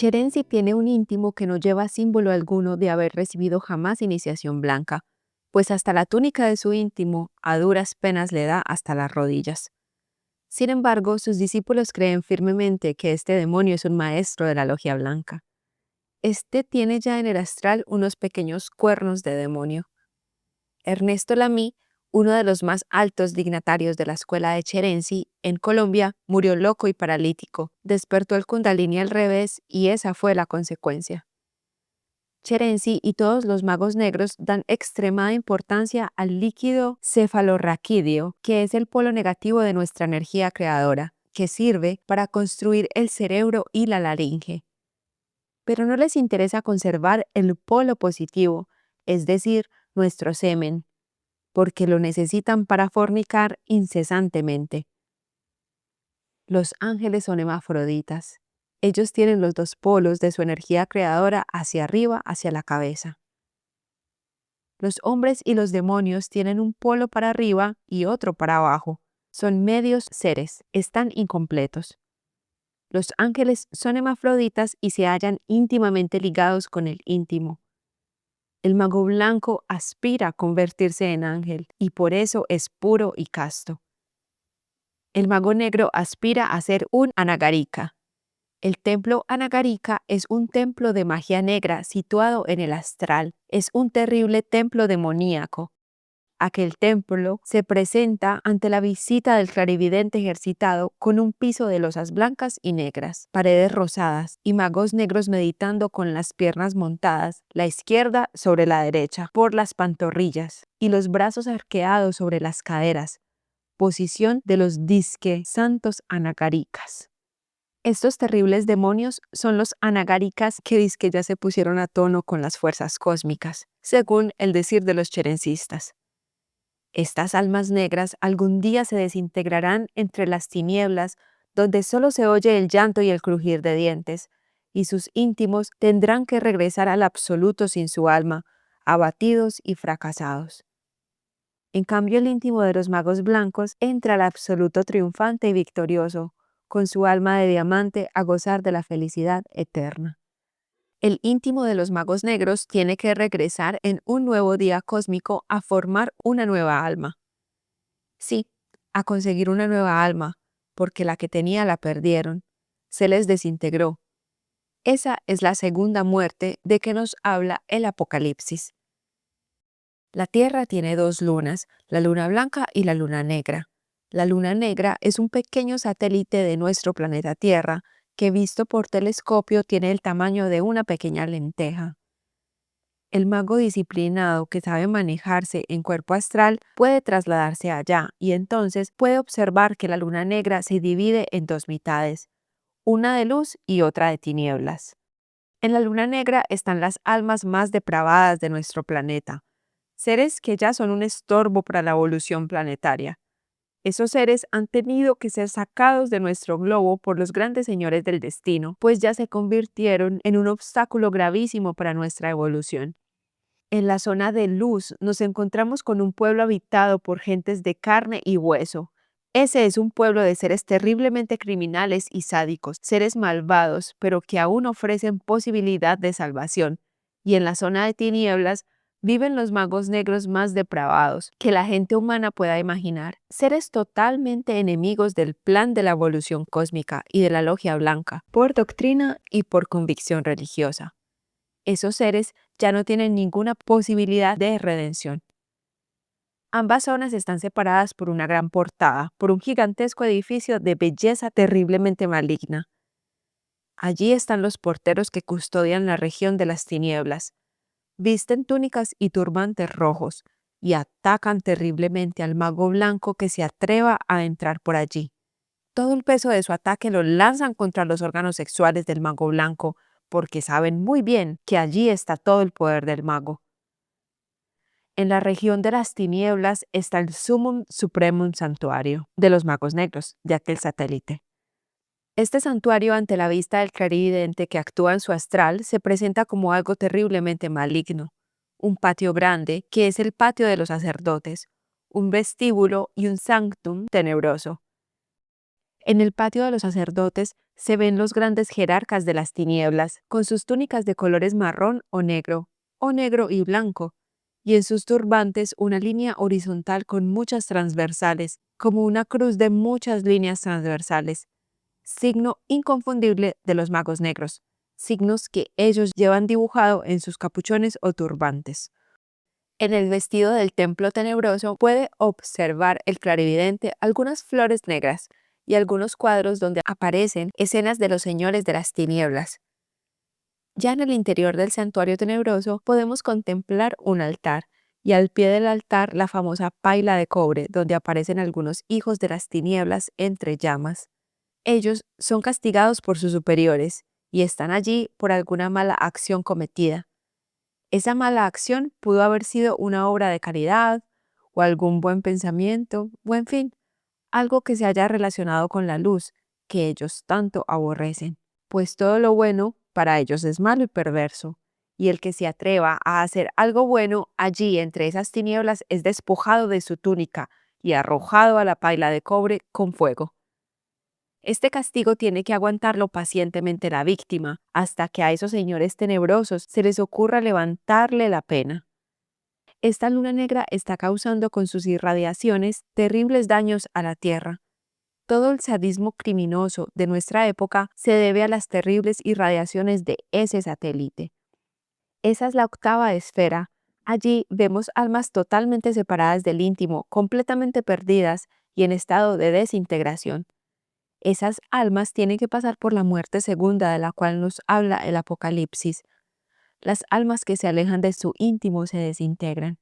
Cherensi tiene un íntimo que no lleva símbolo alguno de haber recibido jamás iniciación blanca, pues hasta la túnica de su íntimo a duras penas le da hasta las rodillas. Sin embargo, sus discípulos creen firmemente que este demonio es un maestro de la logia blanca. Este tiene ya en el astral unos pequeños cuernos de demonio. Ernesto Lamy, uno de los más altos dignatarios de la escuela de Cherensi en Colombia, murió loco y paralítico, despertó el Kundalini al revés y esa fue la consecuencia. Cherensi y todos los magos negros dan extremada importancia al líquido cefalorraquídeo, que es el polo negativo de nuestra energía creadora, que sirve para construir el cerebro y la laringe. Pero no les interesa conservar el polo positivo, es decir, nuestro semen, porque lo necesitan para fornicar incesantemente. Los ángeles son hermafroditas. Ellos tienen los dos polos de su energía creadora hacia arriba, hacia la cabeza. Los hombres y los demonios tienen un polo para arriba y otro para abajo. Son medios seres, están incompletos. Los ángeles son hermafroditas y se hallan íntimamente ligados con el íntimo. El mago blanco aspira a convertirse en ángel y por eso es puro y casto. El mago negro aspira a ser un anagarika. El templo anagarika es un templo de magia negra situado en el astral. Es un terrible templo demoníaco. Aquel templo se presenta ante la visita del clarividente ejercitado con un piso de losas blancas y negras, paredes rosadas y magos negros meditando con las piernas montadas, la izquierda sobre la derecha, por las pantorrillas y los brazos arqueados sobre las caderas, posición de los disque santos anagarikas. Estos terribles demonios son los anagarikas que dizque ya se pusieron a tono con las fuerzas cósmicas, según el decir de los cherensistas. Estas almas negras algún día se desintegrarán entre las tinieblas, donde solo se oye el llanto y el crujir de dientes, y sus íntimos tendrán que regresar al absoluto sin su alma, abatidos y fracasados. En cambio, el íntimo de los magos blancos entra al absoluto triunfante y victorioso, con su alma de diamante a gozar de la felicidad eterna. El íntimo de los magos negros tiene que regresar en un nuevo día cósmico a formar una nueva alma. Sí, a conseguir una nueva alma, porque la que tenía la perdieron, se les desintegró. Esa es la segunda muerte de que nos habla el Apocalipsis. La Tierra tiene dos lunas, la luna blanca y la luna negra. La luna negra es un pequeño satélite de nuestro planeta Tierra que visto por telescopio tiene el tamaño de una pequeña lenteja. El mago disciplinado que sabe manejarse en cuerpo astral puede trasladarse allá y entonces puede observar que la luna negra se divide en dos mitades, una de luz y otra de tinieblas. En la luna negra están las almas más depravadas de nuestro planeta, seres que ya son un estorbo para la evolución planetaria. Esos seres han tenido que ser sacados de nuestro globo por los grandes señores del destino, pues ya se convirtieron en un obstáculo gravísimo para nuestra evolución. En la zona de luz nos encontramos con un pueblo habitado por gentes de carne y hueso. Ese es un pueblo de seres terriblemente criminales y sádicos, seres malvados, pero que aún ofrecen posibilidad de salvación. Y en la zona de tinieblas viven los magos negros más depravados que la gente humana pueda imaginar, seres totalmente enemigos del plan de la evolución cósmica y de la logia blanca, por doctrina y por convicción religiosa. Esos seres ya no tienen ninguna posibilidad de redención. Ambas zonas están separadas por una gran portada, por un gigantesco edificio de belleza terriblemente maligna. Allí están los porteros que custodian la región de las tinieblas. Visten túnicas y turbantes rojos y atacan terriblemente al mago blanco que se atreva a entrar por allí. Todo el peso de su ataque lo lanzan contra los órganos sexuales del mago blanco, porque saben muy bien que allí está todo el poder del mago. En la región de las tinieblas está el Summum Supremum Santuario de los magos negros, de aquel satélite. Este santuario, ante la vista del clarividente que actúa en su astral, se presenta como algo terriblemente maligno. Un patio grande, que es el patio de los sacerdotes, un vestíbulo y un sanctum tenebroso. En el patio de los sacerdotes se ven los grandes jerarcas de las tinieblas, con sus túnicas de colores marrón o negro y blanco, y en sus turbantes una línea horizontal con muchas transversales, como una cruz de muchas líneas transversales, signo inconfundible de los magos negros, signos que ellos llevan dibujado en sus capuchones o turbantes. En el vestido del templo tenebroso puede observar el clarividente algunas flores negras y algunos cuadros donde aparecen escenas de los señores de las tinieblas. Ya en el interior del santuario tenebroso podemos contemplar un altar, y al pie del altar la famosa paila de cobre, donde aparecen algunos hijos de las tinieblas entre llamas. Ellos son castigados por sus superiores, y están allí por alguna mala acción cometida. Esa mala acción pudo haber sido una obra de caridad, o algún buen pensamiento, o en fin, algo que se haya relacionado con la luz, que ellos tanto aborrecen, pues todo lo bueno para ellos es malo y perverso, y el que se atreva a hacer algo bueno allí entre esas tinieblas es despojado de su túnica y arrojado a la paila de cobre con fuego. Este castigo tiene que aguantarlo pacientemente la víctima, hasta que a esos señores tenebrosos se les ocurra levantarle la pena. Esta luna negra está causando con sus irradiaciones terribles daños a la Tierra. Todo el sadismo criminoso de nuestra época se debe a las terribles irradiaciones de ese satélite. Esa es la octava esfera. Allí vemos almas totalmente separadas del íntimo, completamente perdidas y en estado de desintegración. Esas almas tienen que pasar por la muerte segunda de la cual nos habla el Apocalipsis. Las almas que se alejan de su íntimo se desintegran.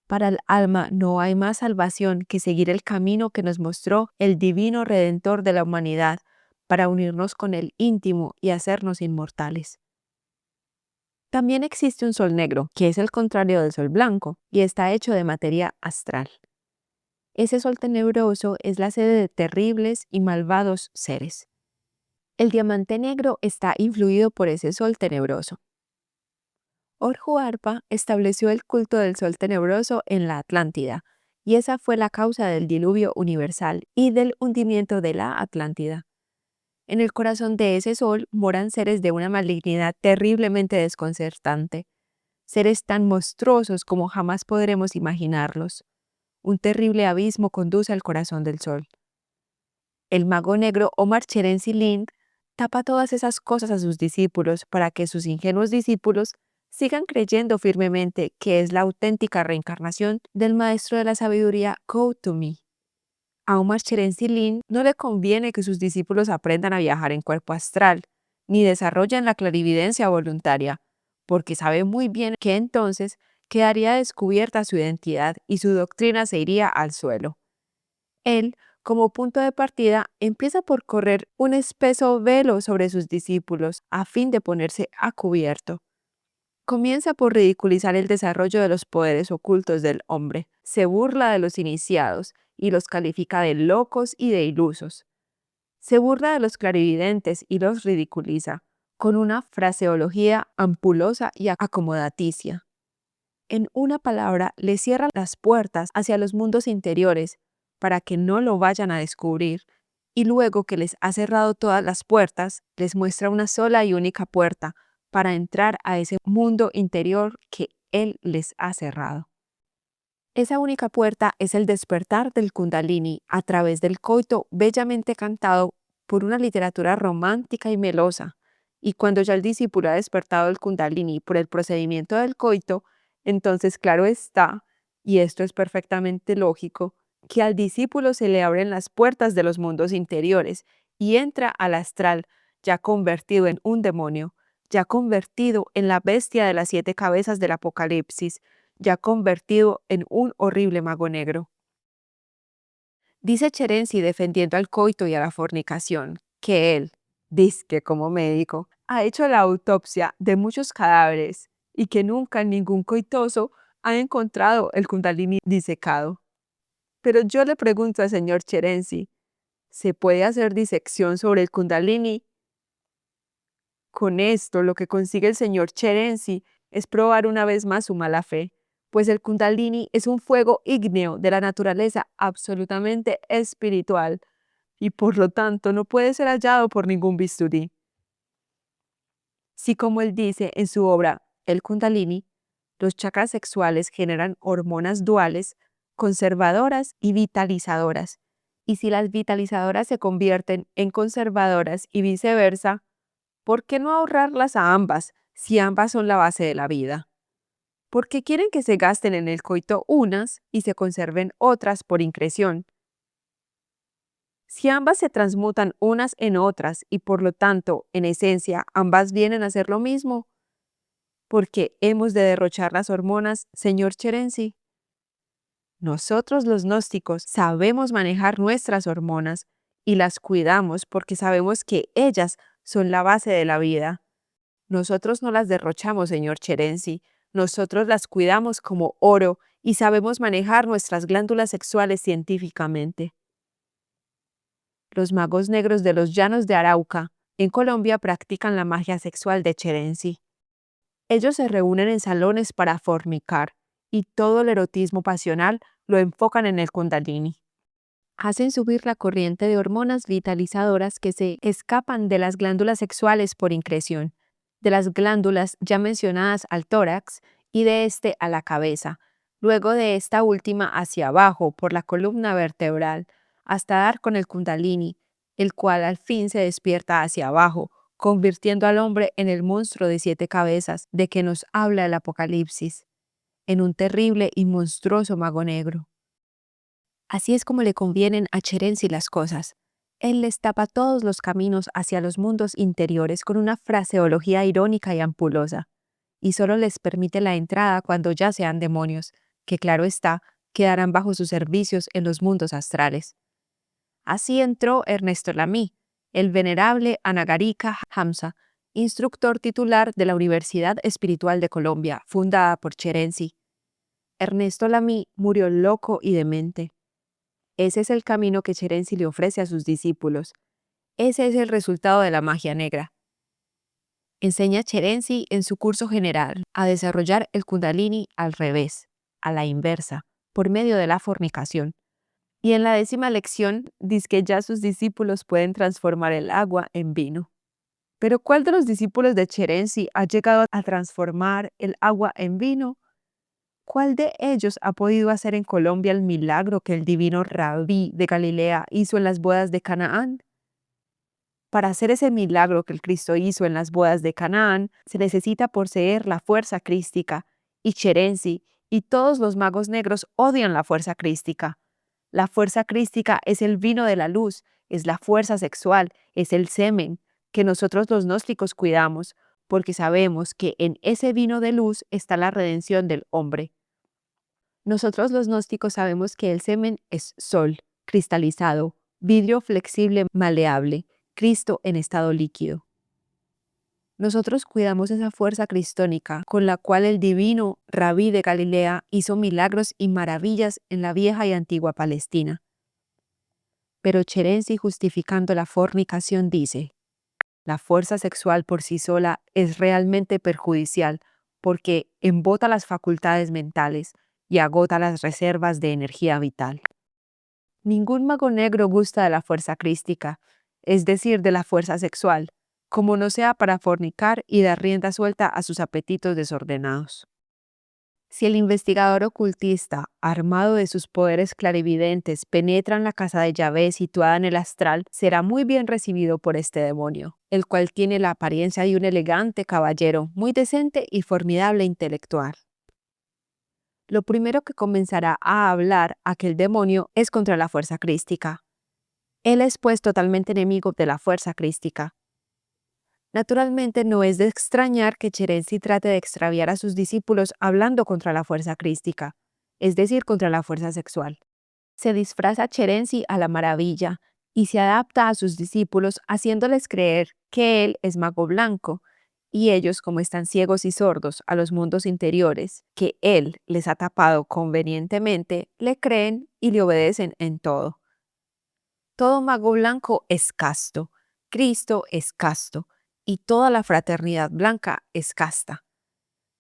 Para el alma no hay más salvación que seguir el camino que nos mostró el divino Redentor de la humanidad para unirnos con el íntimo y hacernos inmortales. También existe un sol negro, que es el contrario del sol blanco, y está hecho de materia astral. Ese sol tenebroso es la sede de terribles y malvados seres. El diamante negro está influido por ese sol tenebroso. Orjuarpa estableció el culto del sol tenebroso en la Atlántida, y esa fue la causa del diluvio universal y del hundimiento de la Atlántida. En el corazón de ese sol moran seres de una malignidad terriblemente desconcertante, seres tan monstruosos como jamás podremos imaginarlos. Un terrible abismo conduce al corazón del sol. El mago negro Omar Cherensi Lind tapa todas esas cosas a sus discípulos para que sus ingenuos discípulos sigan creyendo firmemente que es la auténtica reencarnación del maestro de la sabiduría Gautami. A Omar Cherensi Lind no le conviene que sus discípulos aprendan a viajar en cuerpo astral, ni desarrollen la clarividencia voluntaria, porque sabe muy bien que entonces quedaría descubierta su identidad y su doctrina se iría al suelo. Él, como punto de partida, empieza por correr un espeso velo sobre sus discípulos a fin de ponerse a cubierto. Comienza por ridiculizar el desarrollo de los poderes ocultos del hombre, se burla de los iniciados y los califica de locos y de ilusos. Se burla de los clarividentes y los ridiculiza, con una fraseología ampulosa y acomodaticia. En una palabra, le cierra las puertas hacia los mundos interiores para que no lo vayan a descubrir, y luego que les ha cerrado todas las puertas, les muestra una sola y única puerta para entrar a ese mundo interior que él les ha cerrado. Esa única puerta es el despertar del Kundalini a través del coito bellamente cantado por una literatura romántica y melosa. Y cuando ya el discípulo ha despertado el Kundalini por el procedimiento del coito, entonces claro está, y esto es perfectamente lógico, que al discípulo se le abren las puertas de los mundos interiores y entra al astral ya convertido en un demonio, ya convertido en la bestia de las 7 cabezas del Apocalipsis, ya convertido en un horrible mago negro. Dice Cherensi defendiendo al coito y a la fornicación, que él, dizque como médico, ha hecho la autopsia de muchos cadáveres y que nunca ningún coitoso ha encontrado el Kundalini disecado. Pero yo le pregunto al señor Cherensi, ¿se puede hacer disección sobre el Kundalini? Con esto, lo que consigue el señor Cherensi es probar una vez más su mala fe, pues el Kundalini es un fuego ígneo de la naturaleza absolutamente espiritual, y por lo tanto no puede ser hallado por ningún bisturí. Si, como él dice en su obra El Kundalini, los chakras sexuales generan hormonas duales, conservadoras y vitalizadoras, y si las vitalizadoras se convierten en conservadoras y viceversa, ¿por qué no ahorrarlas a ambas si ambas son la base de la vida? ¿Por qué quieren que se gasten en el coito unas y se conserven otras por increción? Si ambas se transmutan unas en otras y por lo tanto, en esencia, ambas vienen a ser lo mismo, ¿por qué hemos de derrochar las hormonas, señor Cherenzi? Nosotros los gnósticos sabemos manejar nuestras hormonas y las cuidamos porque sabemos que ellas son la base de la vida. Nosotros no las derrochamos, señor Cherenzi. Nosotros las cuidamos como oro y sabemos manejar nuestras glándulas sexuales científicamente. Los magos negros de los llanos de Arauca, en Colombia, practican la magia sexual de Cherenzi. Ellos se reúnen en salones para fornicar y todo el erotismo pasional lo enfocan en el Kundalini. Hacen subir la corriente de hormonas vitalizadoras que se escapan de las glándulas sexuales por increción, de las glándulas ya mencionadas al tórax y de este a la cabeza, luego de esta última hacia abajo por la columna vertebral, hasta dar con el Kundalini, el cual al fin se despierta hacia abajo, convirtiendo al hombre en el monstruo de 7 cabezas de que nos habla el Apocalipsis, en un terrible y monstruoso mago negro. Así es como le convienen a Cherenzi las cosas. Él les tapa todos los caminos hacia los mundos interiores con una fraseología irónica y ampulosa, y solo les permite la entrada cuando ya sean demonios, que claro está, quedarán bajo sus servicios en los mundos astrales. Así entró Ernesto Lamy, el venerable Anagarika Hamza, instructor titular de la Universidad Espiritual de Colombia, fundada por Cherenzi. Ernesto Lamy murió loco y demente. Ese es el camino que Cherenzi le ofrece a sus discípulos. Ese es el resultado de la magia negra. Enseña Cherenzi en su curso general a desarrollar el Kundalini al revés, a la inversa, por medio de la fornicación. Y en la 10ª lección dice que ya sus discípulos pueden transformar el agua en vino. Pero ¿cuál de los discípulos de Cherenzi ha llegado a transformar el agua en vino? ¿Cuál de ellos ha podido hacer en Colombia el milagro que el divino Rabí de Galilea hizo en las bodas de Canaán? Para hacer ese milagro que el Cristo hizo en las bodas de Canaán, se necesita poseer la fuerza crística, y Cherenzi y todos los magos negros odian la fuerza crística. La fuerza crística es el vino de la luz, es la fuerza sexual, es el semen, que nosotros los gnósticos cuidamos, porque sabemos que en ese vino de luz está la redención del hombre. Nosotros los gnósticos sabemos que el semen es sol, cristalizado, vidrio flexible maleable, Cristo en estado líquido. Nosotros cuidamos esa fuerza cristónica con la cual el divino Rabí de Galilea hizo milagros y maravillas en la vieja y antigua Palestina. Pero Cherenzi, justificando la fornicación, dice: la fuerza sexual por sí sola es realmente perjudicial porque embota las facultades mentales y agota las reservas de energía vital. Ningún mago negro gusta de la fuerza crística, es decir, de la fuerza sexual, como no sea para fornicar y dar rienda suelta a sus apetitos desordenados. Si el investigador ocultista, armado de sus poderes clarividentes, penetra en la casa de Yahvé situada en el astral, será muy bien recibido por este demonio, el cual tiene la apariencia de un elegante caballero, muy decente y formidable intelectual. Lo primero que comenzará a hablar aquel demonio es contra la fuerza crística. Él es pues totalmente enemigo de la fuerza crística. Naturalmente no es de extrañar que Cherenzi trate de extraviar a sus discípulos hablando contra la fuerza crística, es decir, contra la fuerza sexual. Se disfraza Cherenzi a la maravilla y se adapta a sus discípulos haciéndoles creer que él es mago blanco, y ellos, como están ciegos y sordos a los mundos interiores, que él les ha tapado convenientemente, le creen y le obedecen en todo. Todo mago blanco es casto, Cristo es casto, y toda la fraternidad blanca es casta.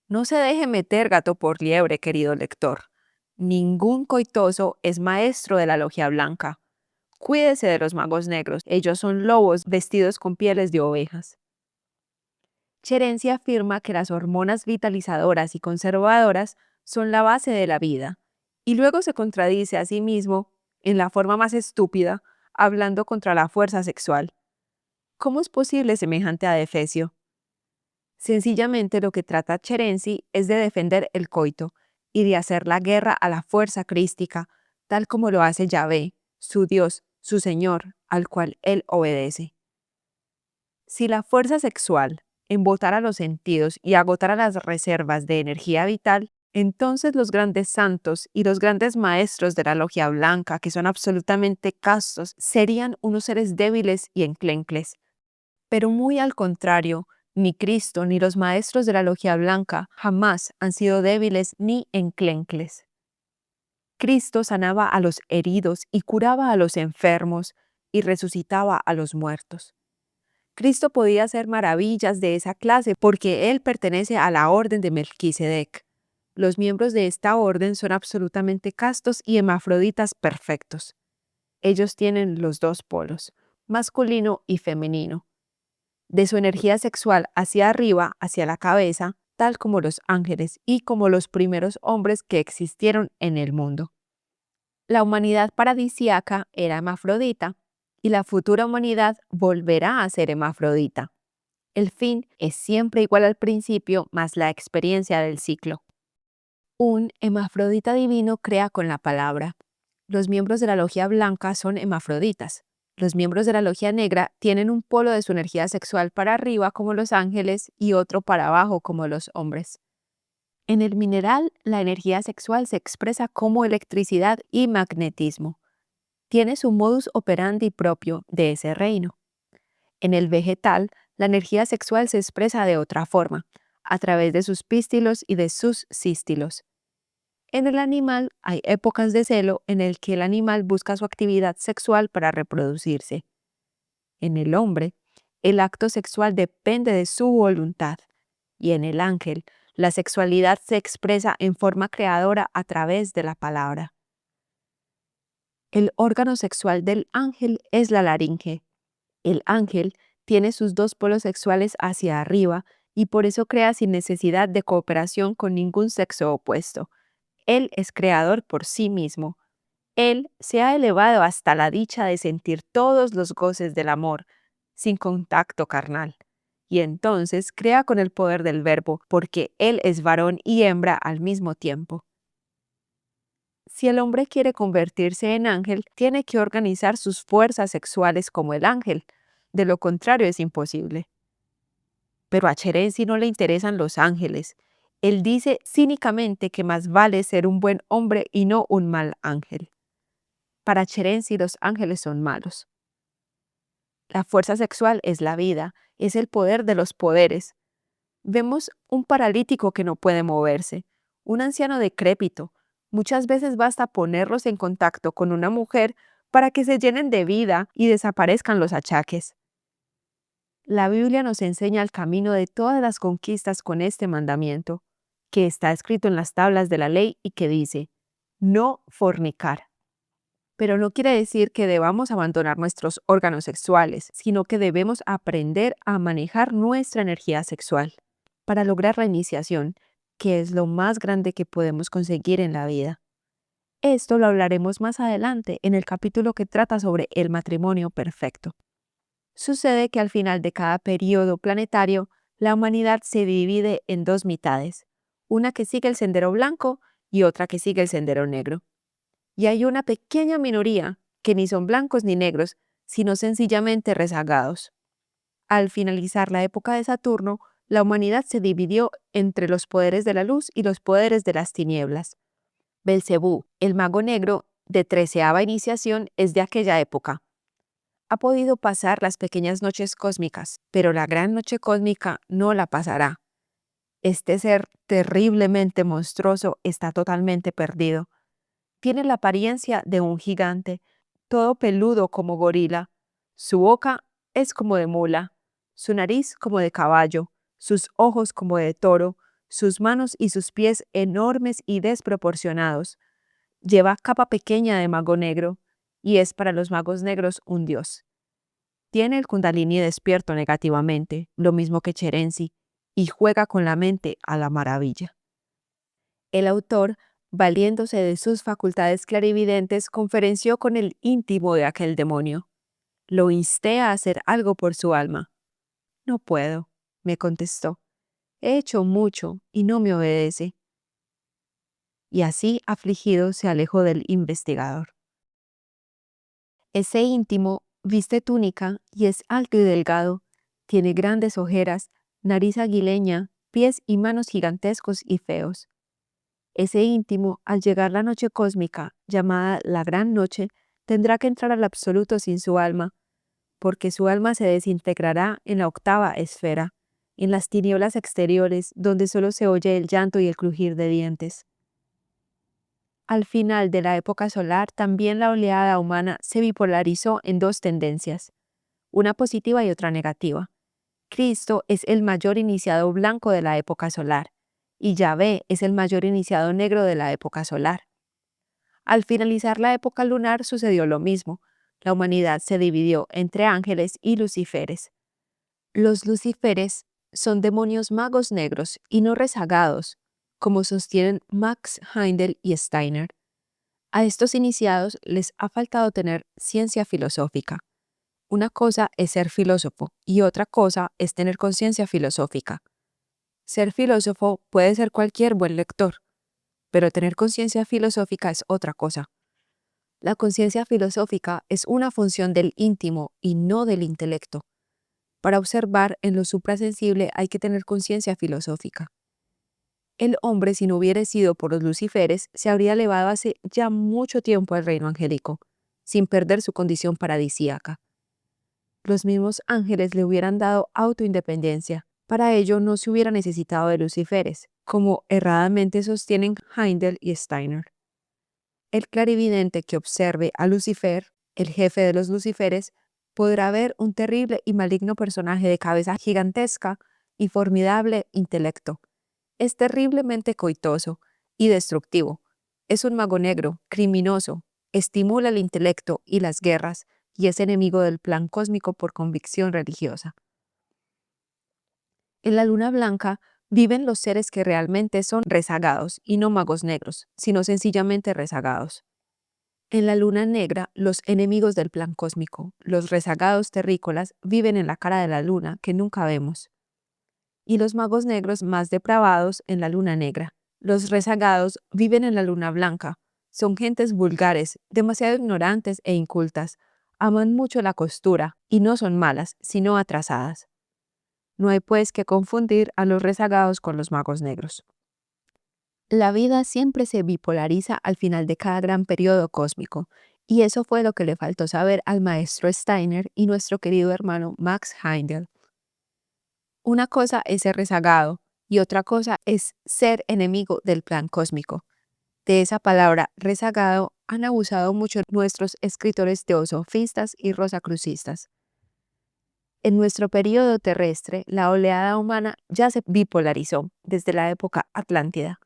No se deje meter gato por liebre, querido lector. Ningún coitoso es maestro de la logia blanca. Cuídese de los magos negros, ellos son lobos vestidos con pieles de ovejas. Cherenzi afirma que las hormonas vitalizadoras y conservadoras son la base de la vida, y luego se contradice a sí mismo, en la forma más estúpida, hablando contra la fuerza sexual. ¿Cómo es posible semejante adefesio? Sencillamente lo que trata Cherenzi es de defender el coito y de hacer la guerra a la fuerza crística, tal como lo hace Yahvé, su Dios, su Señor, al cual él obedece. Si la fuerza sexual embotara los sentidos y agotara las reservas de energía vital, entonces los grandes santos y los grandes maestros de la logia blanca, que son absolutamente castos, serían unos seres débiles y enclencles. Pero muy al contrario, ni Cristo ni los maestros de la logia blanca jamás han sido débiles ni enclencles. Cristo sanaba a los heridos y curaba a los enfermos y resucitaba a los muertos. Cristo podía hacer maravillas de esa clase porque él pertenece a la orden de Melquisedec. Los miembros de esta orden son absolutamente castos y hermafroditas perfectos. Ellos tienen los dos polos, masculino y femenino. De su energía sexual hacia arriba, hacia la cabeza, tal como los ángeles y como los primeros hombres que existieron en el mundo. La humanidad paradisíaca era hermafrodita y la futura humanidad volverá a ser hermafrodita. El fin es siempre igual al principio más la experiencia del ciclo. Un hermafrodita divino crea con la palabra. Los miembros de la logia blanca son hermafroditas. Los miembros de la logia negra tienen un polo de su energía sexual para arriba como los ángeles y otro para abajo como los hombres. En el mineral, la energía sexual se expresa como electricidad y magnetismo. Tiene su modus operandi propio de ese reino. En el vegetal, la energía sexual se expresa de otra forma, a través de sus pístilos y de sus cístilos. En el animal hay épocas de celo en el que el animal busca su actividad sexual para reproducirse. En el hombre, el acto sexual depende de su voluntad, y en el ángel, la sexualidad se expresa en forma creadora a través de la palabra. El órgano sexual del ángel es la laringe. El ángel tiene sus dos polos sexuales hacia arriba y por eso crea sin necesidad de cooperación con ningún sexo opuesto. Él es creador por sí mismo. Él se ha elevado hasta la dicha de sentir todos los goces del amor, sin contacto carnal. Y entonces crea con el poder del verbo, porque él es varón y hembra al mismo tiempo. Si el hombre quiere convertirse en ángel, tiene que organizar sus fuerzas sexuales como el ángel. De lo contrario es imposible. Pero a Cherenzi no le interesan los ángeles. Él dice cínicamente que más vale ser un buen hombre y no un mal ángel. Para Cherenzi los ángeles son malos. La fuerza sexual es la vida, es el poder de los poderes. Vemos un paralítico que no puede moverse, un anciano decrépito. Muchas veces basta ponerlos en contacto con una mujer para que se llenen de vida y desaparezcan los achaques. La Biblia nos enseña el camino de todas las conquistas con este mandamiento, que está escrito en las tablas de la ley y que dice, no fornicar. Pero no quiere decir que debamos abandonar nuestros órganos sexuales, sino que debemos aprender a manejar nuestra energía sexual para lograr la iniciación, que es lo más grande que podemos conseguir en la vida. Esto lo hablaremos más adelante en el capítulo que trata sobre el matrimonio perfecto. Sucede que al final de cada periodo planetario, la humanidad se divide en dos mitades, una que sigue el sendero blanco y otra que sigue el sendero negro. Y hay una pequeña minoría que ni son blancos ni negros, sino sencillamente rezagados. Al finalizar la época de Saturno, la humanidad se dividió entre los poderes de la luz y los poderes de las tinieblas. Belcebú, el mago negro de 13ª iniciación, es de aquella época. Ha podido pasar las pequeñas noches cósmicas, pero la gran noche cósmica no la pasará. Este ser terriblemente monstruoso está totalmente perdido. Tiene la apariencia de un gigante, todo peludo como gorila. Su boca es como de mula, su nariz como de caballo, sus ojos como de toro, sus manos y sus pies enormes y desproporcionados. Lleva capa pequeña de mago negro, y es para los magos negros un dios. Tiene el Kundalini despierto negativamente, lo mismo que Cherensi, y juega con la mente a la maravilla. El autor, valiéndose de sus facultades clarividentes, conferenció con el íntimo de aquel demonio. Lo insté a hacer algo por su alma. No puedo, me contestó. He hecho mucho y no me obedece. Y así, afligido, se alejó del investigador. Ese íntimo viste túnica y es alto y delgado, tiene grandes ojeras, nariz aguileña, pies y manos gigantescos y feos. Ese íntimo, al llegar la noche cósmica, llamada la Gran Noche, tendrá que entrar al absoluto sin su alma, porque su alma se desintegrará en la octava esfera, en las tinieblas exteriores, donde solo se oye el llanto y el crujir de dientes. Al final de la época solar, también la oleada humana se bipolarizó en dos tendencias, una positiva y otra negativa. Cristo es el mayor iniciado blanco de la época solar, y Yahvé es el mayor iniciado negro de la época solar. Al finalizar la época lunar sucedió lo mismo. La humanidad se dividió entre ángeles y luciferes. Los luciferes son demonios magos negros y no rezagados, como sostienen Max Heindel y Steiner. A estos iniciados les ha faltado tener ciencia filosófica. Una cosa es ser filósofo y otra cosa es tener conciencia filosófica. Ser filósofo puede ser cualquier buen lector, pero tener conciencia filosófica es otra cosa. La conciencia filosófica es una función del íntimo y no del intelecto. Para observar en lo suprasensible hay que tener conciencia filosófica. El hombre, si no hubiera sido por los luciferes, se habría elevado hace ya mucho tiempo al reino angélico, sin perder su condición paradisíaca. Los mismos ángeles le hubieran dado autoindependencia. Para ello no se hubiera necesitado de luciferes, como erradamente sostienen Heindel y Steiner. El clarividente que observe a Lucifer, el jefe de los luciferes, podrá ver un terrible y maligno personaje de cabeza gigantesca y formidable intelecto. Es terriblemente coitoso y destructivo. Es un mago negro, criminoso, estimula el intelecto y las guerras y es enemigo del plan cósmico por convicción religiosa. En la luna blanca viven los seres que realmente son rezagados y no magos negros, sino sencillamente rezagados. En la luna negra, los enemigos del plan cósmico, los rezagados terrícolas, viven en la cara de la luna que nunca vemos. Y los magos negros más depravados en la luna negra. Los rezagados viven en la luna blanca. Son gentes vulgares, demasiado ignorantes e incultas. Aman mucho la costura y no son malas, sino atrasadas. No hay pues que confundir a los rezagados con los magos negros. La vida siempre se bipolariza al final de cada gran periodo cósmico, y eso fue lo que le faltó saber al maestro Steiner y nuestro querido hermano Max Heindel. Una cosa es ser rezagado y otra cosa es ser enemigo del plan cósmico. De esa palabra rezagado han abusado mucho nuestros escritores teosofistas y rosacrucistas. En nuestro periodo terrestre, la oleada humana ya se bipolarizó desde la época atlántida.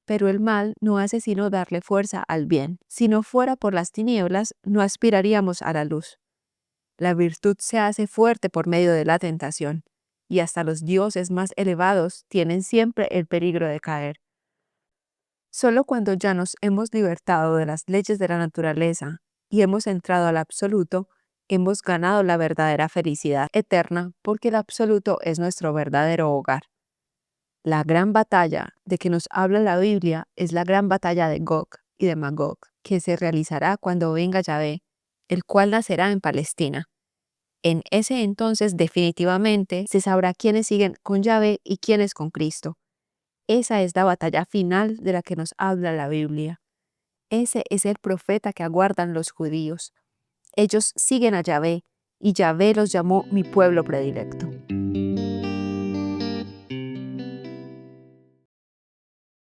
Pero el mal no hace sino darle fuerza al bien. Si no fuera por las tinieblas, no aspiraríamos a la luz. La virtud se hace fuerte por medio de la tentación, y hasta los dioses más elevados tienen siempre el peligro de caer. Solo cuando ya nos hemos libertado de las leyes de la naturaleza y hemos entrado al absoluto, hemos ganado la verdadera felicidad eterna, porque el absoluto es nuestro verdadero hogar. La gran batalla de que nos habla la Biblia es la gran batalla de Gog y de Magog, que se realizará cuando venga Yahvé, el cual nacerá en Palestina. En ese entonces definitivamente se sabrá quiénes siguen con Yahvé y quiénes con Cristo. Esa es la batalla final de la que nos habla la Biblia. Ese es el profeta que aguardan los judíos. Ellos siguen a Yahvé y Yahvé los llamó mi pueblo predilecto.